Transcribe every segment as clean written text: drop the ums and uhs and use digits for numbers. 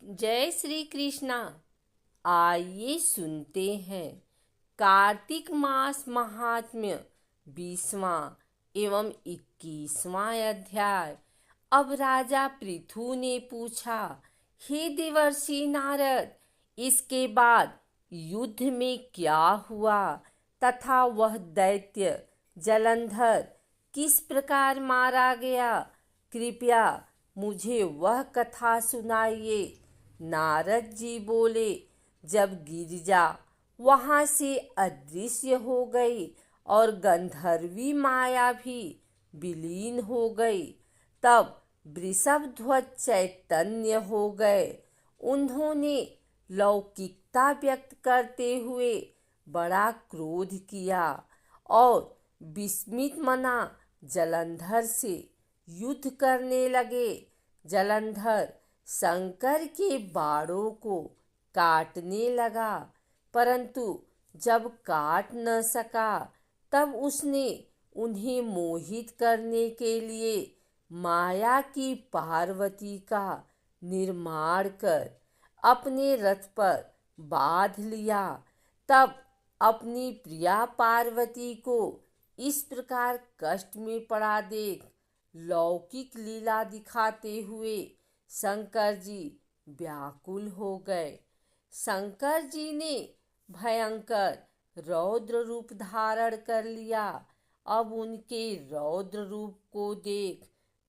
जय श्री कृष्णा। आइए सुनते हैं कार्तिक मास महात्म्य 20वां एवं 21वां अध्याय। अब राजा पृथु ने पूछा, हे देवर्षि नारद, इसके बाद युद्ध में क्या हुआ तथा वह दैत्य जलंधर किस प्रकार मारा गया? कृपया मुझे वह कथा सुनाइए। नारद जी बोले, जब गिरिजा वहां से अदृश्य हो गई और गंधर्वी माया भी विलीन हो गई, तब वृषभध्वज चैतन्य हो गए। उन्होंने लौकिकता व्यक्त करते हुए बड़ा क्रोध किया और विस्मित मना जलंधर से युद्ध करने लगे। जलंधर शंकर के बाणों को काटने लगा, परंतु जब काट न सका तब उसने उन्हें मोहित करने के लिए माया की पार्वती का निर्माण कर अपने रथ पर बांध लिया। तब अपनी प्रिया पार्वती को इस प्रकार कष्ट में पड़ा देख लौकिक लीला दिखाते हुए शंकर जी व्याकुल हो गए। शंकर जी ने भयंकर रौद्र रूप धारण कर लिया। अब उनके रौद्र रूप को देख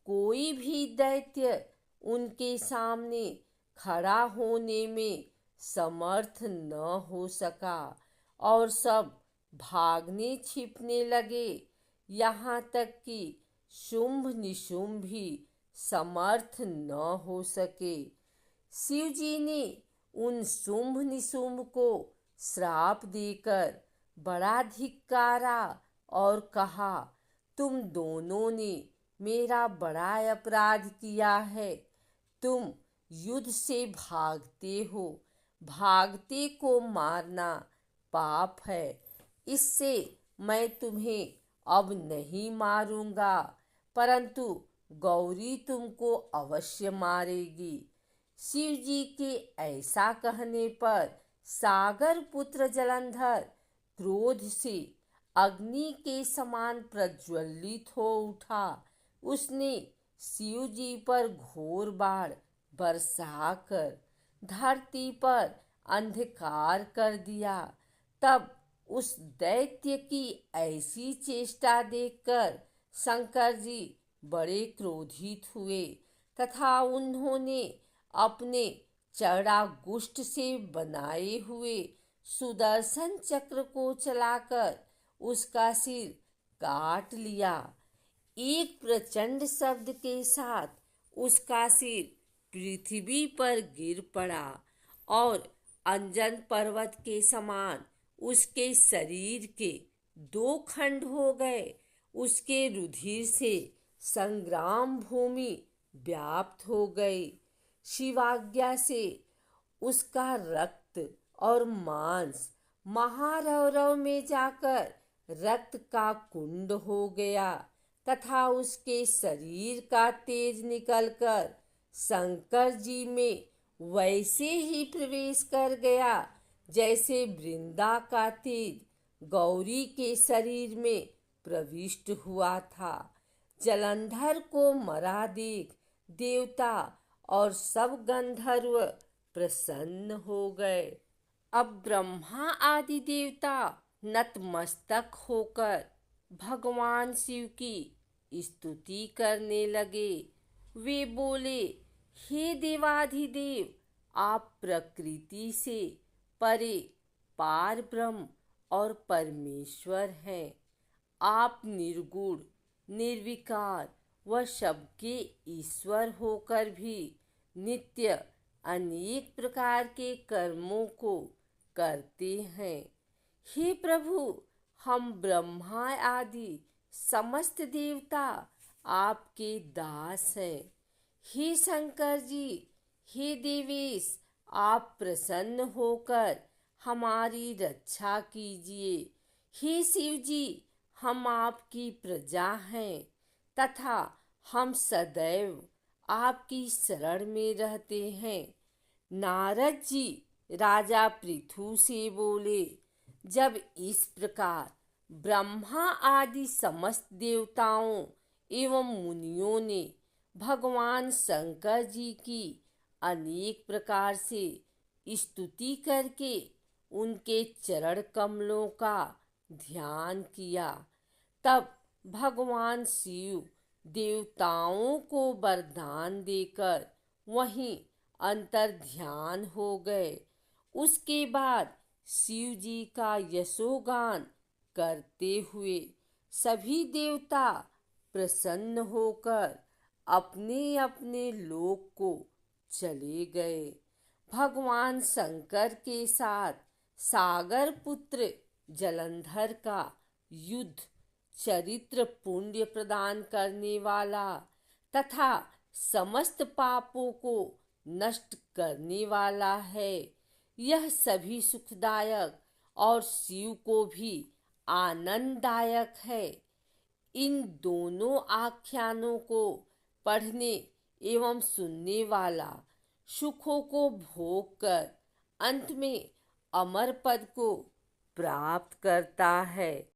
कोई भी दैत्य उनके सामने खड़ा होने में समर्थ न हो सका और सब भागने छिपने लगे। यहाँ तक कि शुंभ निशुंभ भी समर्थ न हो सके। शिव जी ने उन शुंभ निशुंभ को श्राप देकर बड़ा धिक्कारा और कहा, तुम दोनों ने मेरा बड़ा अपराध किया है। तुम युद्ध से भागते हो, भागते को मारना पाप है। इससे मैं तुम्हें अब नहीं मारूंगा, परंतु गौरी तुमको अवश्य मारेगी। शिव जी के ऐसा कहने पर सागर पुत्र जलंधर क्रोध से अग्नि के समान प्रज्वलित हो उठा। उसने शिव जी पर घोर बाण बरसाकर धरती पर अंधकार कर दिया। तब उस दैत्य की ऐसी चेष्टा देखकर शंकर जी बड़े क्रोधित हुए तथा उन्होंने अपने चड़ागुष्ठ से बनाए हुए सुदर्शन चक्र को चलाकर उसका सिर काट लिया। एक प्रचंड शब्द के साथ उसका सिर पृथ्वी पर गिर पड़ा और अंजन पर्वत के समान उसके शरीर के 2 खंड हो गए। उसके रुधिर से संग्राम भूमि व्याप्त हो गई। शिवाज्ञा से उसका रक्त और मांस महारौरव में जाकर रक्त का कुंड हो गया तथा उसके शरीर का तेज निकलकर शंकर जी में वैसे ही प्रवेश कर गया जैसे वृंदा का तेज गौरी के शरीर में प्रविष्ट हुआ था। जलंधर को मरा देख देवता और सब गंधर्व प्रसन्न हो गए। अब ब्रह्मा आदि देवता नतमस्तक होकर भगवान शिव की स्तुति करने लगे। वे बोले, हे देवाधिदेव, आप प्रकृति से परे पार ब्रह्म और परमेश्वर हैं। आप निर्गुण, निर्विकार व सबके ईश्वर होकर भी नित्य अनेक प्रकार के कर्मों को करते हैं। हे प्रभु, हम ब्रह्मा आदि समस्त देवता आपके दास हैं। हे शंकर जी, हे देवेश, आप प्रसन्न होकर हमारी रक्षा कीजिए। हे शिव जी, हम आपकी प्रजा हैं तथा हम सदैव आपकी शरण में रहते हैं। नारद जी राजा पृथु से बोले, जब इस प्रकार ब्रह्मा आदि समस्त देवताओं एवं मुनियों ने भगवान शंकर जी की अनेक प्रकार से स्तुति करके उनके चरण कमलों का ध्यान किया, तब भगवान शिव देवताओं को वरदान देकर वहीं अंतर ध्यान हो गए। उसके बाद शिव जी का यशोगान करते हुए सभी देवता प्रसन्न होकर अपने अपने लोक को चले गए। भगवान शंकर के साथ सागर पुत्र जलंधर का युद्ध चरित्र पुण्य प्रदान करने वाला तथा समस्त पापों को नष्ट करने वाला है। यह सभी सुखदायक और शिव को भी आनंददायक है। इन दोनों आख्यानों को पढ़ने एवं सुनने वाला सुखों को भोग कर अंत में अमर पद को प्राप्त करता है।